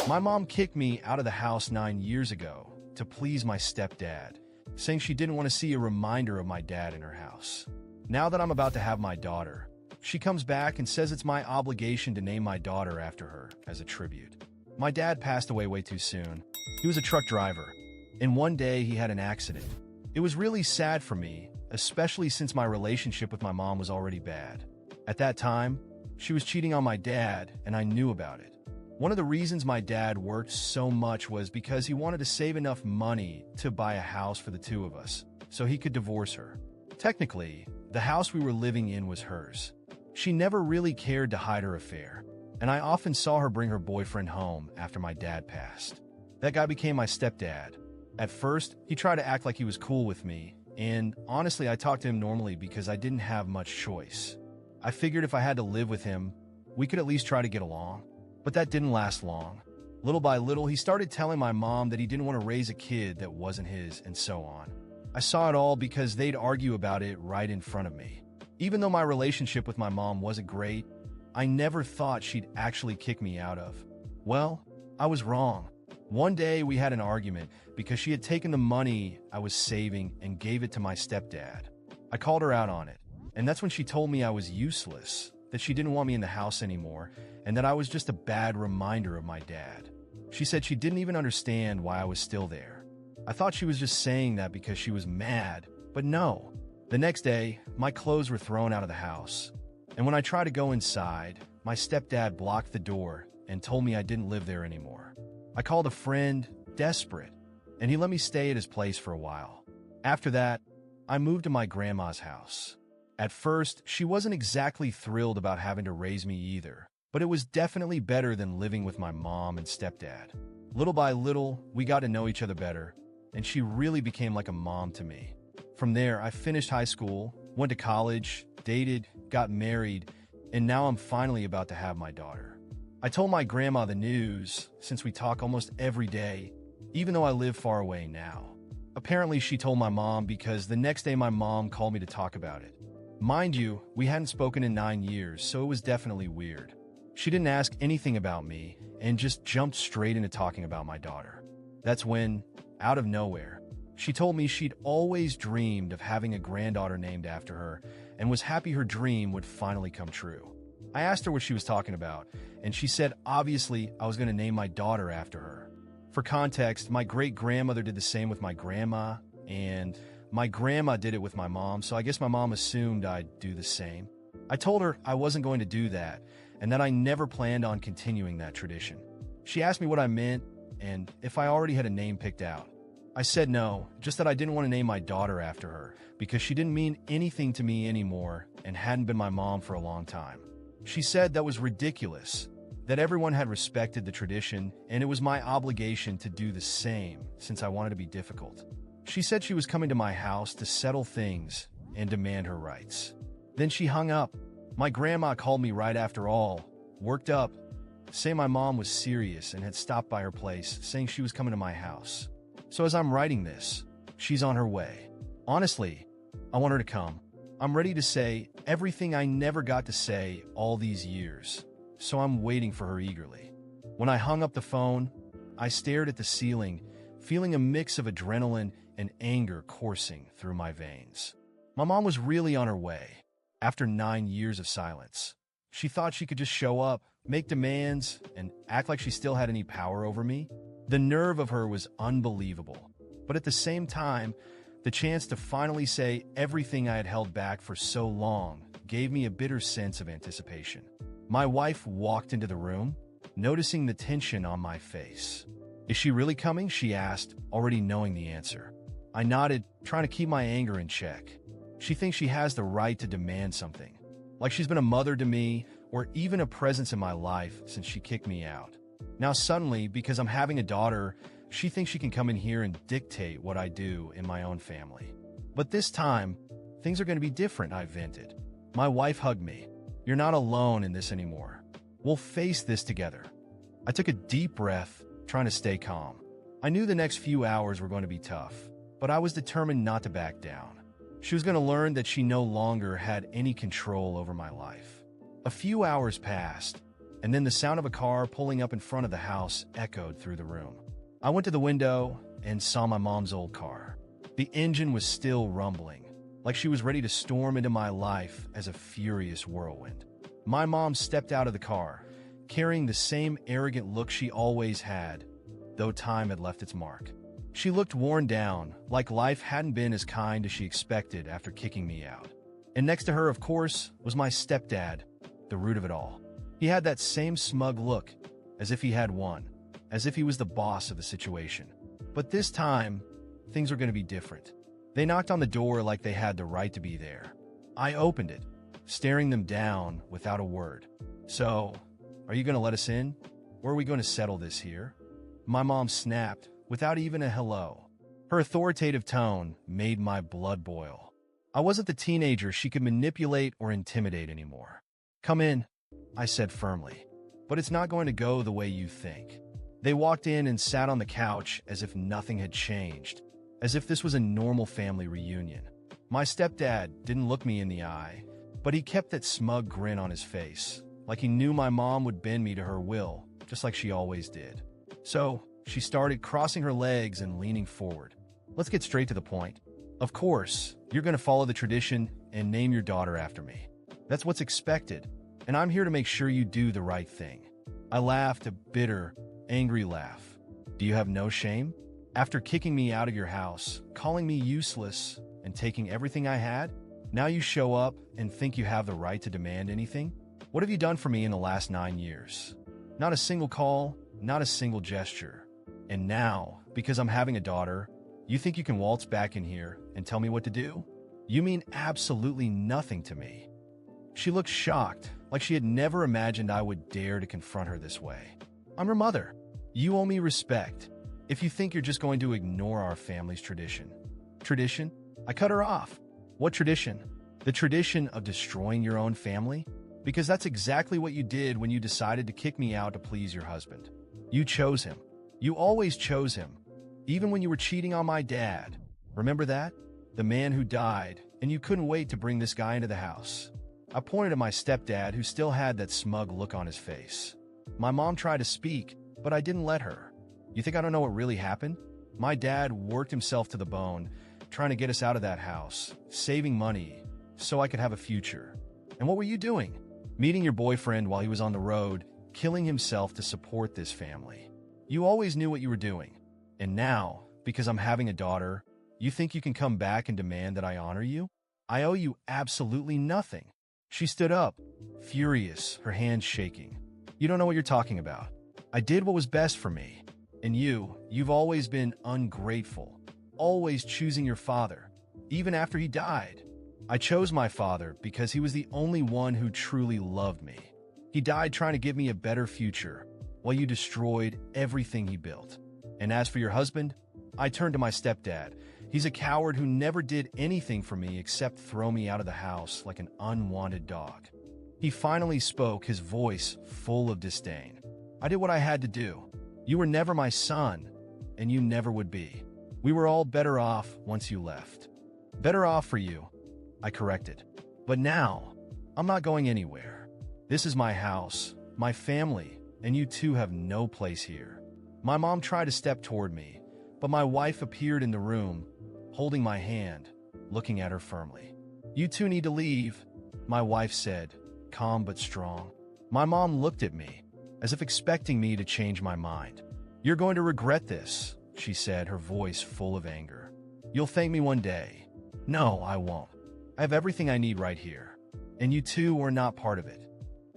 My mom kicked me out of the house 9 years ago to please my stepdad, saying she didn't want to see a reminder of my dad in her house. Now that I'm about to have my daughter, she comes back and says it's my obligation to name my daughter after her as a tribute. My dad passed away way too soon. He was a truck driver, and one day he had an accident. It was really sad for me, especially since my relationship with my mom was already bad. At that time, she was cheating on my dad, and I knew about it. One of the reasons my dad worked so much was because he wanted to save enough money to buy a house for the two of us, so he could divorce her. Technically, the house we were living in was hers. She never really cared to hide her affair, and I often saw her bring her boyfriend home after my dad passed. That guy became my stepdad. At first, he tried to act like he was cool with me, and honestly, I talked to him normally because I didn't have much choice. I figured if I had to live with him, we could at least try to get along. But that didn't last long. Little by little, he started telling my mom that he didn't want to raise a kid that wasn't his, and so on. I saw it all because they'd argue about it right in front of me. Even though my relationship with my mom wasn't great, I never thought she'd actually kick me out of. Well, I was wrong. One day we had an argument because she had taken the money I was saving and gave it to my stepdad. I called her out on it, and that's when she told me I was useless, that she didn't want me in the house anymore, and that I was just a bad reminder of my dad. She said she didn't even understand why I was still there. I thought she was just saying that because she was mad, but no. The next day, my clothes were thrown out of the house, and when I tried to go inside, my stepdad blocked the door and told me I didn't live there anymore. I called a friend, desperate, and he let me stay at his place for a while. After that, I moved to my grandma's house. At first, she wasn't exactly thrilled about having to raise me either, but it was definitely better than living with my mom and stepdad. Little by little, we got to know each other better, and she really became like a mom to me. From there, I finished high school, went to college, dated, got married, and now I'm finally about to have my daughter. I told my grandma the news, since we talk almost every day, even though I live far away now. Apparently, she told my mom because the next day my mom called me to talk about it. Mind you, we hadn't spoken in 9 years, so it was definitely weird. She didn't ask anything about me and just jumped straight into talking about my daughter. That's when, out of nowhere, she told me she'd always dreamed of having a granddaughter named after her and was happy her dream would finally come true. I asked her what she was talking about, and she said obviously I was going to name my daughter after her. For context, my great-grandmother did the same with my grandma, and my grandma did it with my mom, so I guess my mom assumed I'd do the same. I told her I wasn't going to do that, and that I never planned on continuing that tradition. She asked me what I meant, and if I already had a name picked out. I said no, just that I didn't want to name my daughter after her, because she didn't mean anything to me anymore and hadn't been my mom for a long time. She said that was ridiculous, that everyone had respected the tradition, and it was my obligation to do the same since I wanted to be difficult. She said she was coming to my house to settle things and demand her rights. Then she hung up. My grandma called me right after all, worked up, saying my mom was serious and had stopped by her place, saying she was coming to my house. So as I'm writing this, she's on her way. Honestly, I want her to come. I'm ready to say everything I never got to say all these years, so I'm waiting for her eagerly. When I hung up the phone, I stared at the ceiling, feeling a mix of adrenaline and anger coursing through my veins. My mom was really on her way. After 9 years of silence, she thought she could just show up, make demands, and act like she still had any power over me. The nerve of her was unbelievable, but at the same time, the chance to finally say everything I had held back for so long gave me a bitter sense of anticipation. My wife walked into the room, noticing the tension on my face. "Is she really coming?" she asked, already knowing the answer. I nodded, trying to keep my anger in check. She thinks she has the right to demand something, like she's been a mother to me or even a presence in my life since she kicked me out. Now suddenly, because I'm having a daughter, she thinks she can come in here and dictate what I do in my own family. But this time, things are going to be different, I vented. My wife hugged me. "You're not alone in this anymore. We'll face this together." I took a deep breath, trying to stay calm. I knew the next few hours were going to be tough, but I was determined not to back down. She was going to learn that she no longer had any control over my life. A few hours passed, and then the sound of a car pulling up in front of the house echoed through the room. I went to the window and saw my mom's old car. The engine was still rumbling, like she was ready to storm into my life as a furious whirlwind. My mom stepped out of the car, carrying the same arrogant look she always had, though time had left its mark. She looked worn down, like life hadn't been as kind as she expected after kicking me out. And next to her, of course, was my stepdad, the root of it all. He had that same smug look, as if he had won, as if he was the boss of the situation. But this time, things were going to be different. They knocked on the door like they had the right to be there. I opened it, staring them down without a word. "So, are you going to let us in? Or are we going to settle this here?" My mom snapped, without even a hello. Her authoritative tone made my blood boil. I wasn't the teenager she could manipulate or intimidate anymore. "Come in," I said firmly. "But it's not going to go the way you think." They walked in and sat on the couch as if nothing had changed, as if this was a normal family reunion. My stepdad didn't look me in the eye, but he kept that smug grin on his face, like he knew my mom would bend me to her will, just like she always did. So, she started crossing her legs and leaning forward. "Let's get straight to the point. Of course, you're going to follow the tradition and name your daughter after me. That's what's expected, and I'm here to make sure you do the right thing." I laughed a bitter, angry laugh. "Do you have no shame? After kicking me out of your house, calling me useless, and taking everything I had, now you show up and think you have the right to demand anything? What have you done for me in the last 9 years? Not a single call, not a single gesture. And now, because I'm having a daughter, you think you can waltz back in here and tell me what to do? You mean absolutely nothing to me." She looked shocked, like she had never imagined I would dare to confront her this way. "I'm her mother. You owe me respect. If you think you're just going to ignore our family's tradition." "Tradition?" I cut her off. "What tradition? The tradition of destroying your own family? Because that's exactly what you did when you decided to kick me out to please your husband. You chose him. You always chose him, even when you were cheating on my dad. Remember that? The man who died, and you couldn't wait to bring this guy into the house." I pointed at my stepdad, who still had that smug look on his face. My mom tried to speak, but I didn't let her. "You think I don't know what really happened? My dad worked himself to the bone, trying to get us out of that house, saving money, so I could have a future. And what were you doing? Meeting your boyfriend while he was on the road, killing himself to support this family. You always knew what you were doing. And now, because I'm having a daughter, you think you can come back and demand that I honor you? I owe you absolutely nothing." She stood up, furious, her hands shaking. "You don't know what you're talking about. I did what was best for me. And you've always been ungrateful, always choosing your father, even after he died. I chose my father because he was the only one who truly loved me. He died trying to give me a better future, while you destroyed everything he built. And as for your husband, I turned to my stepdad. He's a coward who never did anything for me except throw me out of the house like an unwanted dog." He finally spoke, his voice full of disdain. "I did what I had to do. You were never my son, and you never would be. We were all better off once you left." "Better off for you," I corrected. "But now, I'm not going anywhere. This is my house, my family, and you two have no place here." My mom tried to step toward me, but my wife appeared in the room, holding my hand, looking at her firmly. "You two need to leave," my wife said, calm but strong. My mom looked at me, as if expecting me to change my mind. "You're going to regret this," she said, her voice full of anger. "You'll thank me one day." "No, I won't. I have everything I need right here, and you two are not part of it."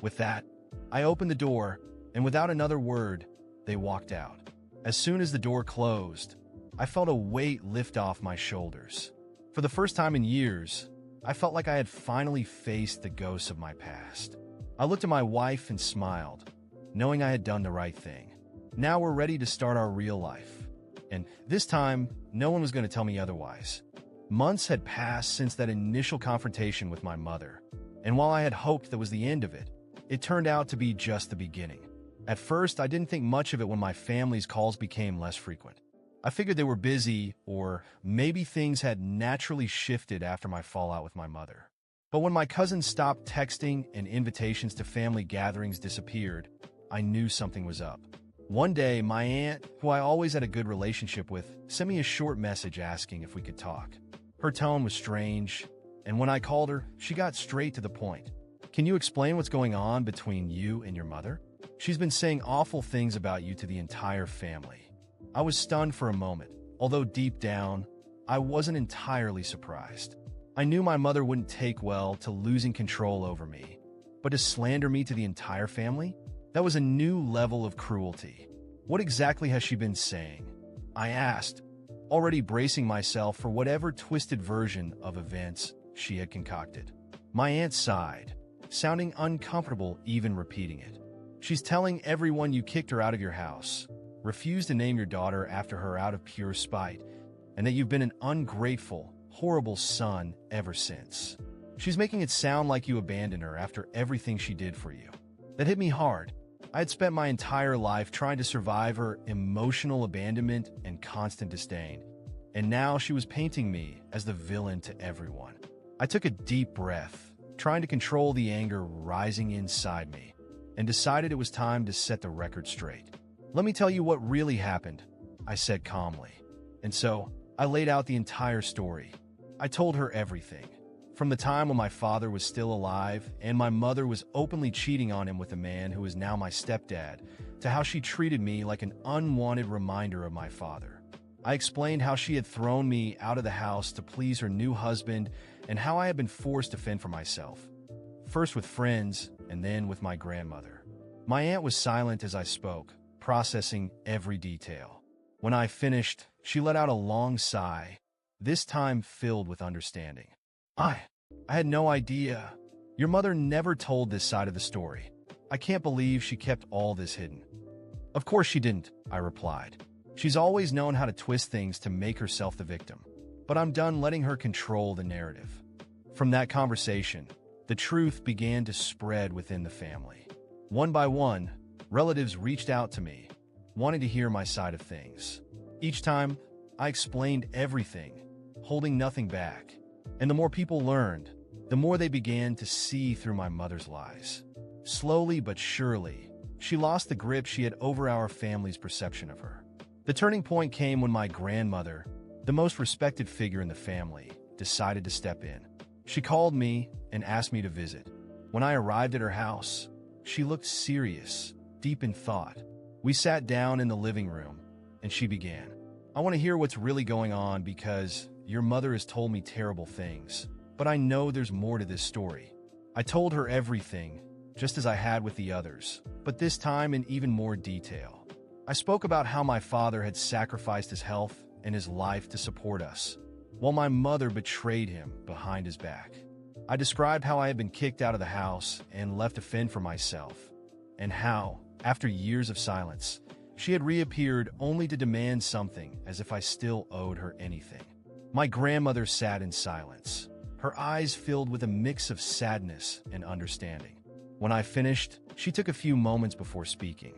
With that, I opened the door, and without another word, they walked out. As soon as the door closed, I felt a weight lift off my shoulders. For the first time in years, I felt like I had finally faced the ghosts of my past. I looked at my wife and smiled, knowing I had done the right thing. Now we're ready to start our real life. And this time, no one was going to tell me otherwise. Months had passed since that initial confrontation with my mother, and while I had hoped that was the end of it, it turned out to be just the beginning. At first, I didn't think much of it when my family's calls became less frequent. I figured they were busy, or maybe things had naturally shifted after my fallout with my mother. But when my cousins stopped texting and invitations to family gatherings disappeared, I knew something was up. One day, my aunt, who I always had a good relationship with, sent me a short message asking if we could talk. Her tone was strange, and when I called her, she got straight to the point. "Can you explain what's going on between you and your mother? She's been saying awful things about you to the entire family." I was stunned for a moment, although deep down, I wasn't entirely surprised. I knew my mother wouldn't take well to losing control over me, but to slander me to the entire family? That was a new level of cruelty. What exactly has she been saying? I asked, already bracing myself for whatever twisted version of events she had concocted. My aunt sighed, sounding uncomfortable even repeating it. "She's telling everyone you kicked her out of your house, refused to name your daughter after her out of pure spite, and that you've been an ungrateful, horrible son ever since. She's making it sound like you abandoned her after everything she did for you." That hit me hard. I had spent my entire life trying to survive her emotional abandonment and constant disdain, and now she was painting me as the villain to everyone. I took a deep breath, trying to control the anger rising inside me, and decided it was time to set the record straight. "Let me tell you what really happened," I said calmly. And so, I laid out the entire story. I told her everything. From the time when my father was still alive and my mother was openly cheating on him with a man who is now my stepdad, to how she treated me like an unwanted reminder of my father. I explained how she had thrown me out of the house to please her new husband and how I had been forced to fend for myself, first with friends and then with my grandmother. My aunt was silent as I spoke, processing every detail. When I finished, she let out a long sigh, this time filled with understanding. I had no idea. Your mother never told this side of the story. I can't believe she kept all this hidden." "Of course she didn't," I replied. "She's always known how to twist things to make herself the victim. But I'm done letting her control the narrative." From that conversation, the truth began to spread within the family. One by one, relatives reached out to me, wanting to hear my side of things. Each time, I explained everything, holding nothing back. And the more people learned, the more they began to see through my mother's lies. Slowly but surely, she lost the grip she had over our family's perception of her. The turning point came when my grandmother, the most respected figure in the family, decided to step in. She called me and asked me to visit. When I arrived at her house, she looked serious, deep in thought. We sat down in the living room, and she began. "I want to hear what's really going on because your mother has told me terrible things, but I know there's more to this story." I told her everything, just as I had with the others, but this time in even more detail. I spoke about how my father had sacrificed his health and his life to support us, while my mother betrayed him behind his back. I described how I had been kicked out of the house and left to fend for myself, and how, after years of silence, she had reappeared only to demand something as if I still owed her anything. My grandmother sat in silence, her eyes filled with a mix of sadness and understanding. When I finished, she took a few moments before speaking.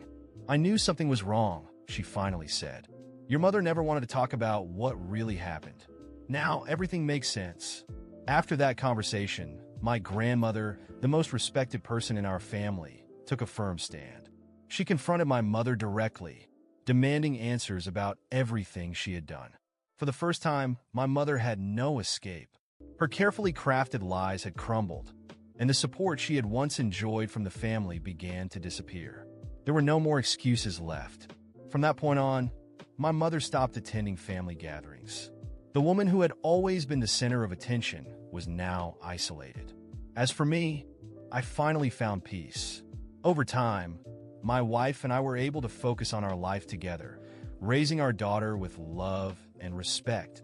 "I knew something was wrong," she finally said. "Your mother never wanted to talk about what really happened. Now everything makes sense." After that conversation, my grandmother, the most respected person in our family, took a firm stand. She confronted my mother directly, demanding answers about everything she had done. For the first time, my mother had no escape. Her carefully crafted lies had crumbled, and the support she had once enjoyed from the family began to disappear. There were no more excuses left. From that point on, my mother stopped attending family gatherings. The woman who had always been the center of attention was now isolated. As for me, I finally found peace. Over time, my wife and I were able to focus on our life together, raising our daughter with love and respect,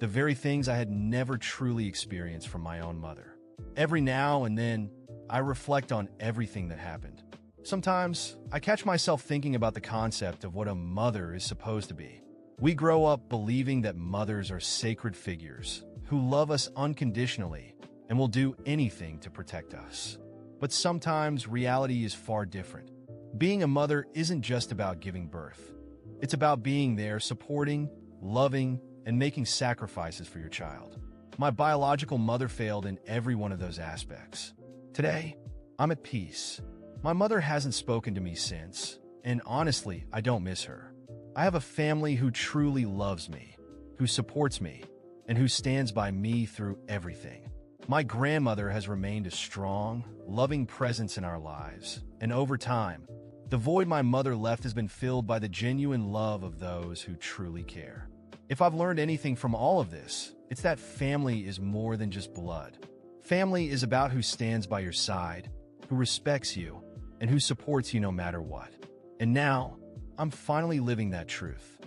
the very things I had never truly experienced from my own mother. Every now and then, I reflect on everything that happened. Sometimes, I catch myself thinking about the concept of what a mother is supposed to be. We grow up believing that mothers are sacred figures who love us unconditionally and will do anything to protect us. But sometimes reality is far different. Being a mother isn't just about giving birth. It's about being there, supporting, loving, and making sacrifices for your child. My biological mother failed in every one of those aspects. Today, I'm at peace. My mother hasn't spoken to me since, and honestly, I don't miss her. I have a family who truly loves me, who supports me, and who stands by me through everything. My grandmother has remained a strong, loving presence in our lives, and over time, the void my mother left has been filled by the genuine love of those who truly care. If I've learned anything from all of this, it's that family is more than just blood. Family is about who stands by your side, who respects you, and who supports you no matter what. And now, I'm finally living that truth.